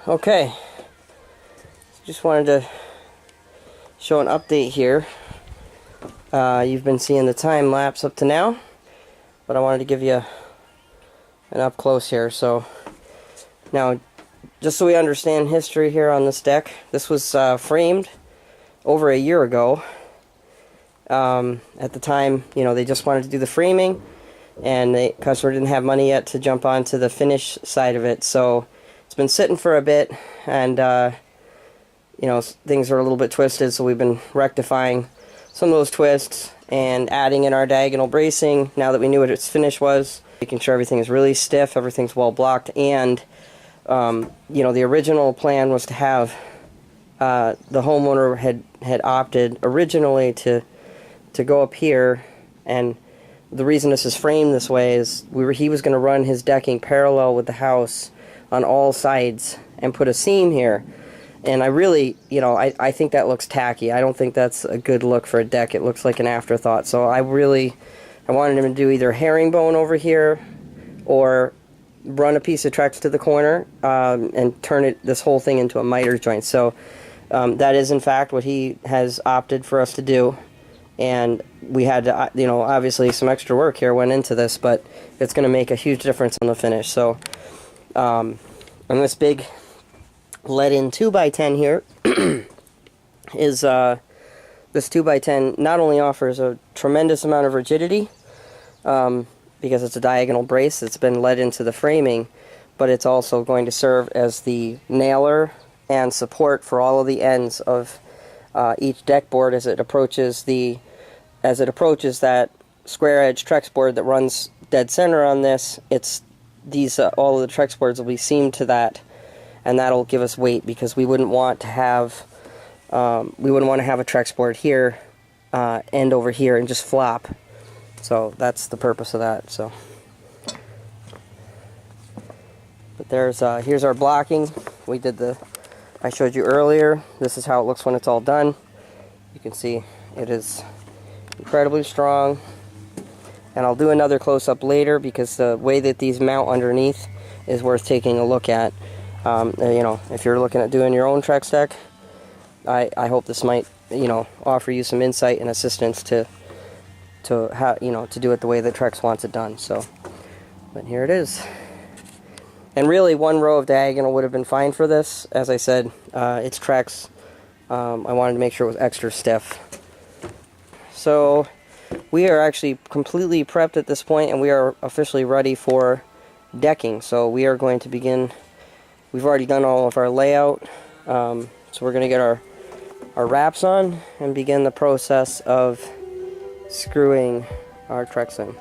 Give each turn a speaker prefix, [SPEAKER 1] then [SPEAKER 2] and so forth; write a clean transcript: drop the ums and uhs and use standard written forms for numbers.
[SPEAKER 1] Okay, just wanted to show an update here. You've been seeing the time lapse up to now, but I wanted to give you an up close here. So now, just so we understand history here on this deck, this was framed over a year ago. At the time, you know, they just wanted to do the framing, and the customer didn't have money yet to jump onto the finish side of it. So it's been sitting for a bit, and you know, things are a little bit twisted, so we've been rectifying some of those twists and adding in our diagonal bracing now that we knew what its finish was, making sure everything is really stiff, everything's well blocked. And you know, the original plan was to have the homeowner had opted originally to go up here, and the reason this is framed this way is he was going to run his decking parallel with the house on all sides and put a seam here. And I really, you know, I think that looks tacky. I don't think that's a good look for a deck. It looks like an afterthought. So I wanted him to do either herringbone over here or run a piece of Trex to the corner and turn this whole thing into a miter joint. So that is in fact what he has opted for us to do. And we had to, you know, obviously some extra work here went into this, but it's going to make a huge difference on the finish. So on this big lead-in 2x10 here is this 2x10 not only offers a tremendous amount of rigidity because it's a diagonal brace that's been let into the framing, but it's also going to serve as the nailer and support for all of the ends of each deck board as it approaches that square edge Trex board that runs dead center on this. It's these all of the Trex boards will be seamed to that, and that'll give us weight, because we wouldn't want to have a Trex board here end over here and just flop. So that's the purpose of that. So, but here's our blocking. We did I showed you earlier. This is how it looks when it's all done. You can see it is incredibly strong, and I'll do another close-up later because the way that these mount underneath is worth taking a look at. You know, if you're looking at doing your own Trex deck, I hope this might, you know, offer you some insight and assistance to how, you know, to do it the way that Trex wants it done. So, but here it is. And really, one row of diagonal would have been fine for this. As I said, it's Trex. I wanted to make sure it was extra stiff. So we are actually completely prepped at this point, and we are officially ready for decking. So we are going to begin. We've already done all of our layout, so we're going to get our wraps on and begin the process of screwing our Trex in.